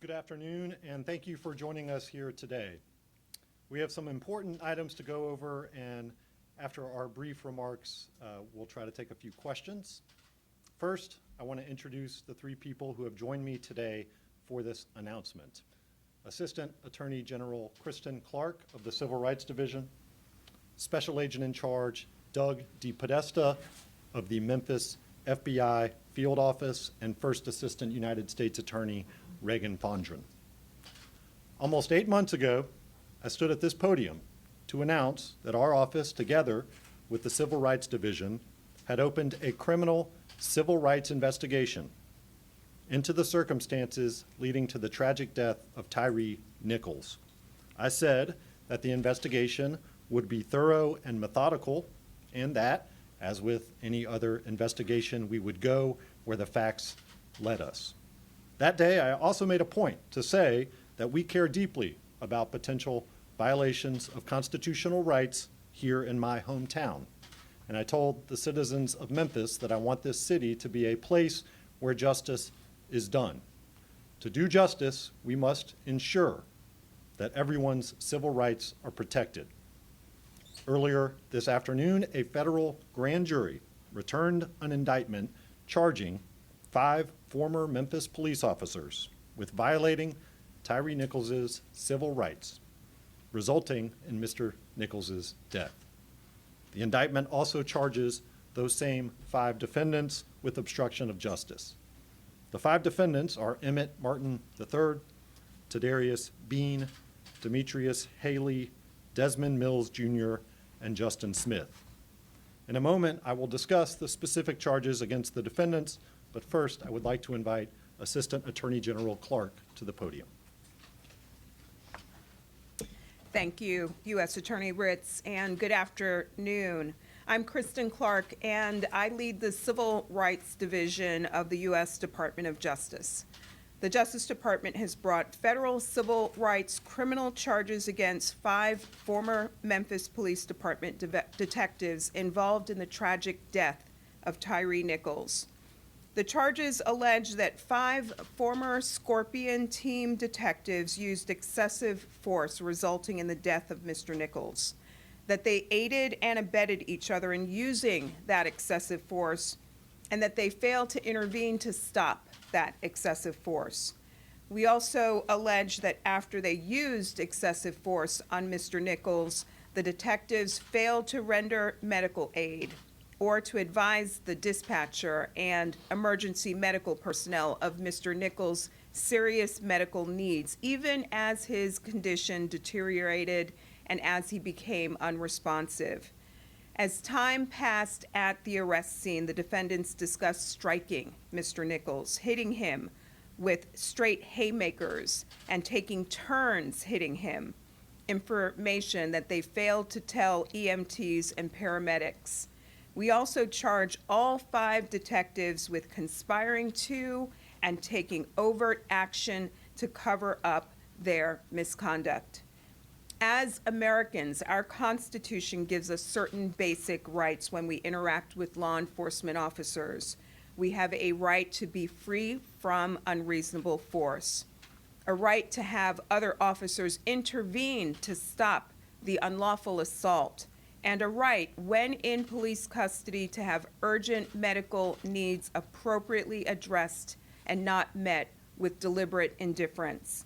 Good afternoon, and thank you for joining us here today. We have some important items to go over, and after our brief remarks, we'll try to take a few questions. First, I want to introduce the three people who have joined me today for this announcement. Assistant Attorney General Kristen Clark of the Civil Rights Division, Special Agent in Charge Doug DePodesta of the Memphis FBI Field Office, and First Assistant United States Attorney Reagan Fondren. Almost 8 months ago, I stood at this podium to announce that our office, together with the Civil Rights Division, had opened a criminal civil rights investigation into the circumstances leading to the tragic death of Tyre Nichols. I said that the investigation would be thorough and methodical, and that, as with any other investigation, we would go where the facts led us. That day, I also made a point to say that we care deeply about potential violations of constitutional rights here in my hometown. And I told the citizens of Memphis that I want this city to be a place where justice is done. To do justice, we must ensure that everyone's civil rights are protected. Earlier this afternoon, a federal grand jury returned an indictment charging 5 former Memphis police officers with violating Tyre Nichols' civil rights, resulting in Mr. Nichols' death. The indictment also charges those same 5 defendants with obstruction of justice. The 5 defendants are Emmett Martin III, Tadarius Bean, Demetrius Haley, Desmond Mills Jr., and Justin Smith. In a moment, I will discuss the specific charges against the defendants, but first, I would like to invite Assistant Attorney General Clark to the podium. Thank you, U.S. Attorney Ritz, and good afternoon. I'm Kristen Clark, and I lead the Civil Rights Division of the U.S. Department of Justice. The Justice Department has brought federal civil rights criminal charges against 5 former Memphis Police Department detectives involved in the tragic death of Tyre Nichols. The charges allege that 5 former Scorpion team detectives used excessive force, resulting in the death of Mr. Nichols, that they aided and abetted each other in using that excessive force, and that they failed to intervene to stop that excessive force. We also allege that after they used excessive force on Mr. Nichols, the detectives failed to render medical aid or to advise the dispatcher and emergency medical personnel of Mr. Nichols' serious medical needs, even as his condition deteriorated and as he became unresponsive. As time passed at the arrest scene, the defendants discussed striking Mr. Nichols, hitting him with straight haymakers, and taking turns hitting him, information that they failed to tell EMTs and paramedics. We also charge all 5 detectives with conspiring to and taking overt action to cover up their misconduct. As Americans, our Constitution gives us certain basic rights when we interact with law enforcement officers. We have a right to be free from unreasonable force, a right to have other officers intervene to stop the unlawful assault, and a right, when in police custody, to have urgent medical needs appropriately addressed and not met with deliberate indifference.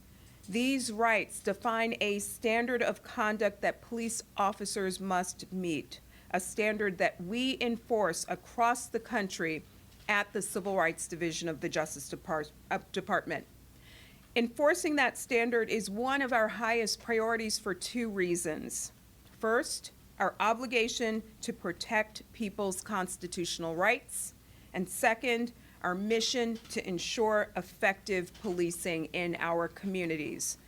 These rights define a standard of conduct that police officers must meet, a standard that we enforce across the country at the Civil Rights Division of the Justice Department. Enforcing that standard is one of our highest priorities for 2 reasons. First, our obligation to protect people's constitutional rights, and second, our mission to ensure effective policing in our communities.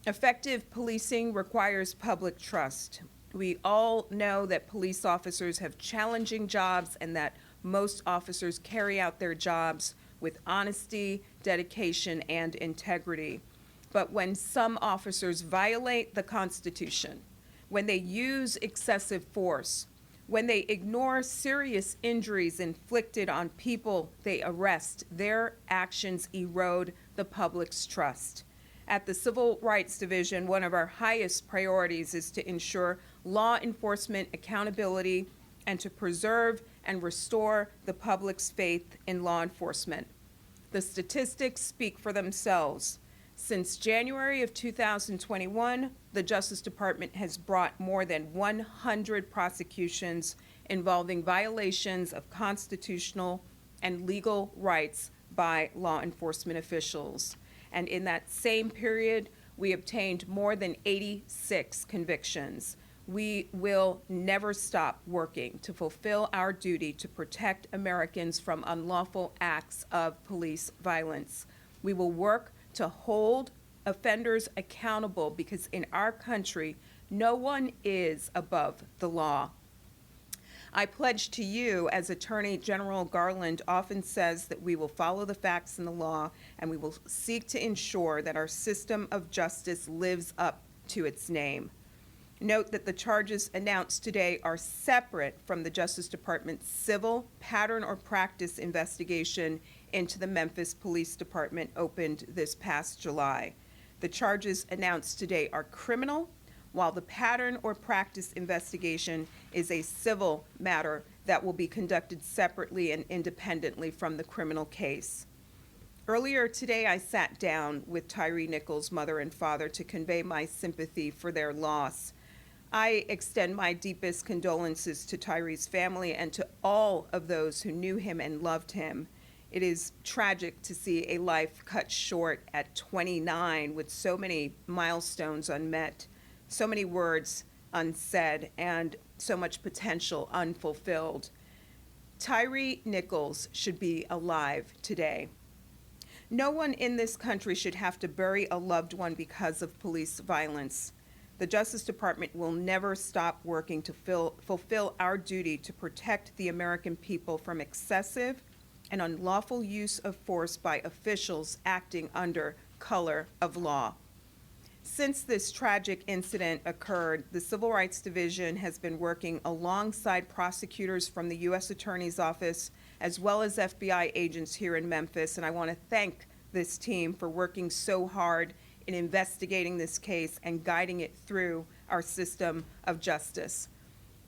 Effective policing requires public trust. We all know that police officers have challenging jobs and that most officers carry out their jobs with honesty, dedication, and integrity. But when some officers violate the Constitution, when they use excessive force, when they ignore serious injuries inflicted on people they arrest, their actions erode the public's trust. At the Civil Rights Division, one of our highest priorities is to ensure law enforcement accountability and to preserve and restore the public's faith in law enforcement. The statistics speak for themselves. Since January of 2021, the Justice Department has brought more than 100 prosecutions involving violations of constitutional and legal rights by law enforcement officials. And in that same period, we obtained more than 86 convictions. We will never stop working to fulfill our duty to protect Americans from unlawful acts of police violence. We will work to hold offenders accountable because in our country, no one is above the law. I pledge to you, as Attorney General Garland often says, that we will follow the facts and the law, and we will seek to ensure that our system of justice lives up to its name. Note that the charges announced today are separate from the Justice Department's civil pattern or practice investigation into the Memphis Police Department opened this past July. The charges announced today are criminal, while the pattern or practice investigation is a civil matter that will be conducted separately and independently from the criminal case. Earlier today, I sat down with Tyre Nichols' mother and father to convey my sympathy for their loss. I extend my deepest condolences to Tyre's family and to all of those who knew him and loved him. It is tragic to see a life cut short at 29 with so many milestones unmet, so many words unsaid, and so much potential unfulfilled. Tyre Nichols should be alive today. No one in this country should have to bury a loved one because of police violence. The Justice Department will never stop working to fulfill our duty to protect the American people from excessive and unlawful use of force by officials acting under color of law. Since this tragic incident occurred, the Civil Rights Division has been working alongside prosecutors from the U.S. Attorney's Office as well as FBI agents here in Memphis, and I want to thank this team for working so hard in investigating this case and guiding it through our system of justice.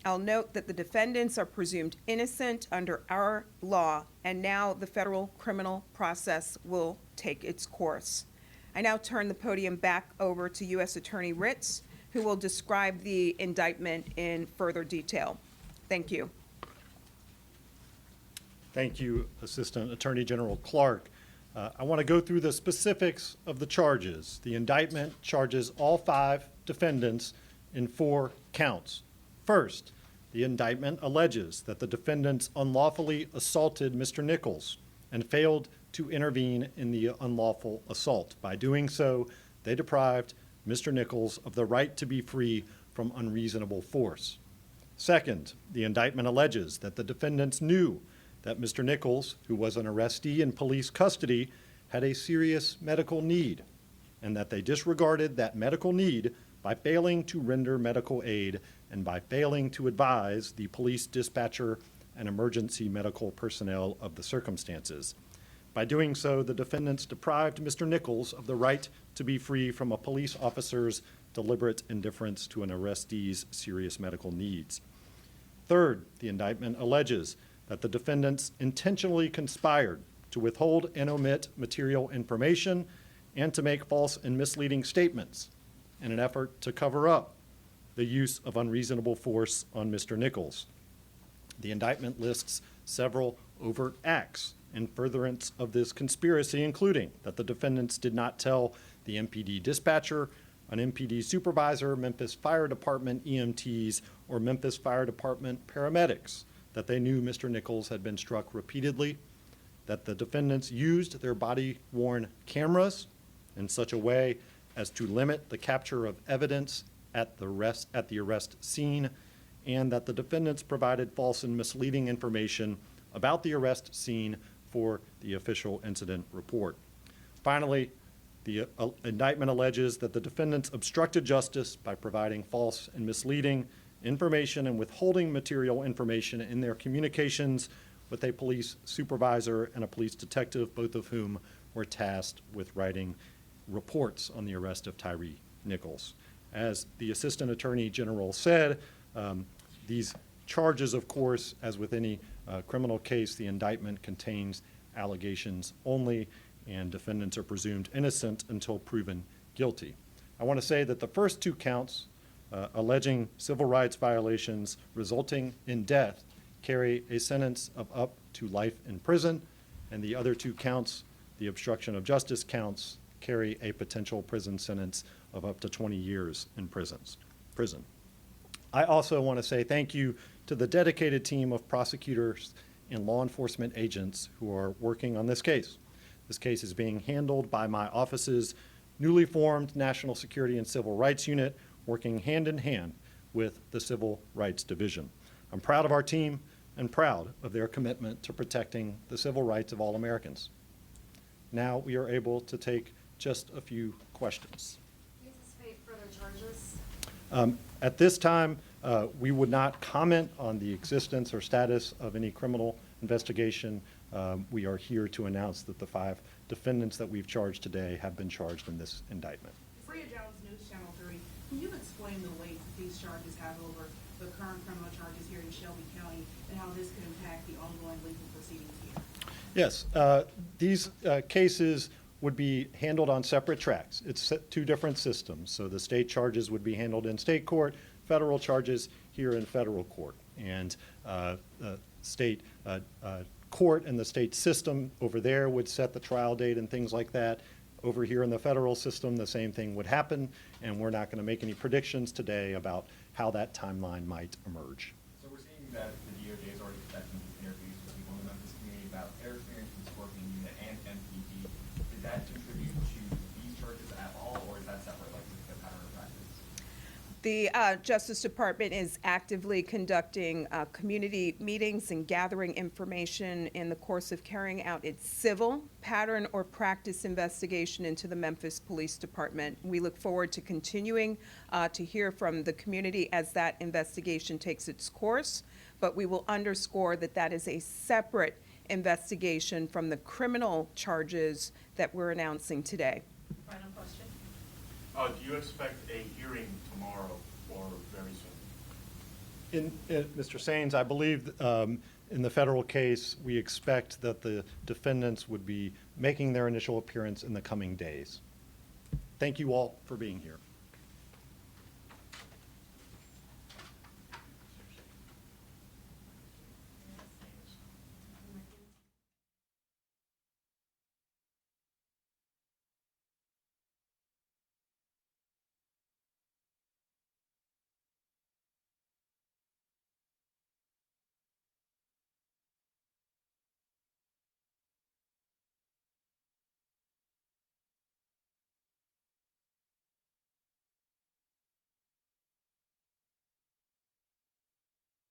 I'll note that the defendants are presumed innocent under our law, and now the federal criminal process will take its course. I now turn the podium back over to U.S. Attorney Ritz, who will describe the indictment in further detail. Thank you. Thank you, Assistant Attorney General Clark. I want to go through the specifics of the charges. The indictment charges all 5 defendants in 4 counts. First, the indictment alleges that the defendants unlawfully assaulted Mr. Nichols and failed to intervene in the unlawful assault. By doing so, they deprived Mr. Nichols of the right to be free from unreasonable force. Second, the indictment alleges that the defendants knew that Mr. Nichols, who was an arrestee in police custody, had a serious medical need, and that they disregarded that medical need by failing to render medical aid and by failing to advise the police dispatcher and emergency medical personnel of the circumstances. By doing so, the defendants deprived Mr. Nichols of the right to be free from a police officer's deliberate indifference to an arrestee's serious medical needs. Third, the indictment alleges that the defendants intentionally conspired to withhold and omit material information and to make false and misleading statements in an effort to cover up the use of unreasonable force on Mr. Nichols. The indictment lists several overt acts in furtherance of this conspiracy, including that the defendants did not tell the MPD dispatcher, an MPD supervisor, Memphis Fire Department EMTs, or Memphis Fire Department paramedics that they knew Mr. Nichols had been struck repeatedly, that the defendants used their body-worn cameras in such a way as to limit the capture of evidence at the arrest scene, and that the defendants provided false and misleading information about the arrest scene for the official incident report. Finally, the indictment alleges that the defendants obstructed justice by providing false and misleading information and withholding material information in their communications with a police supervisor and a police detective, both of whom were tasked with writing reports on the arrest of Tyree Nichols. As the Assistant Attorney General said, these charges, of course, as with any criminal case, the indictment contains allegations only, and defendants are presumed innocent until proven guilty. I want to say that the first two counts alleging civil rights violations resulting in death carry a sentence of up to life in prison, and the other two counts, the obstruction of justice counts, carry a potential prison sentence of up to 20 years in prison. I also want to say thank you to the dedicated team of prosecutors and law enforcement agents who are working on this case. This case is being handled by my office's newly formed National Security and Civil Rights Unit, working hand in hand with the Civil Rights Division. I'm proud of our team and proud of their commitment to protecting the civil rights of all Americans. Now we are able to take just a few questions. Do you anticipate further charges? At this time, we would not comment on the existence or status of any criminal investigation. We are here to announce that the 5 defendants that we've charged today have been charged in this indictment. Freya Jones, News Channel 3. Can you explain the weight that these charges have over the current criminal charges here in Shelby County and how this could impact the ongoing legal proceedings here? Yes, these cases would be handled on separate tracks. It's 2 different systems. So the state charges would be handled in state court, federal charges here in federal court. And the state court and the state system over there would set the trial date and things like that. Over here in the federal system, the same thing would happen, and we're not going to make any predictions today about how that timeline might emerge. So we're seeing that the DOJ is already conducting interviews with people in the Memphis community about their experience with Scorpion Unit and MPD. Did that contribute to these charges at all, or is that separate, like the pattern of practice? The Justice Department is actively conducting community meetings and gathering information in the course of carrying out its civil pattern or practice investigation into the Memphis Police Department. We look forward to continuing to hear from the community as that investigation takes its course, but we will underscore that that is a separate investigation from the criminal charges that we're announcing today. Final question. Do you expect a hearing tomorrow or very soon? Mr. Saines, I believe in the federal case, we expect that the defendants would be making their initial appearance in the coming days. Thank you all for being here.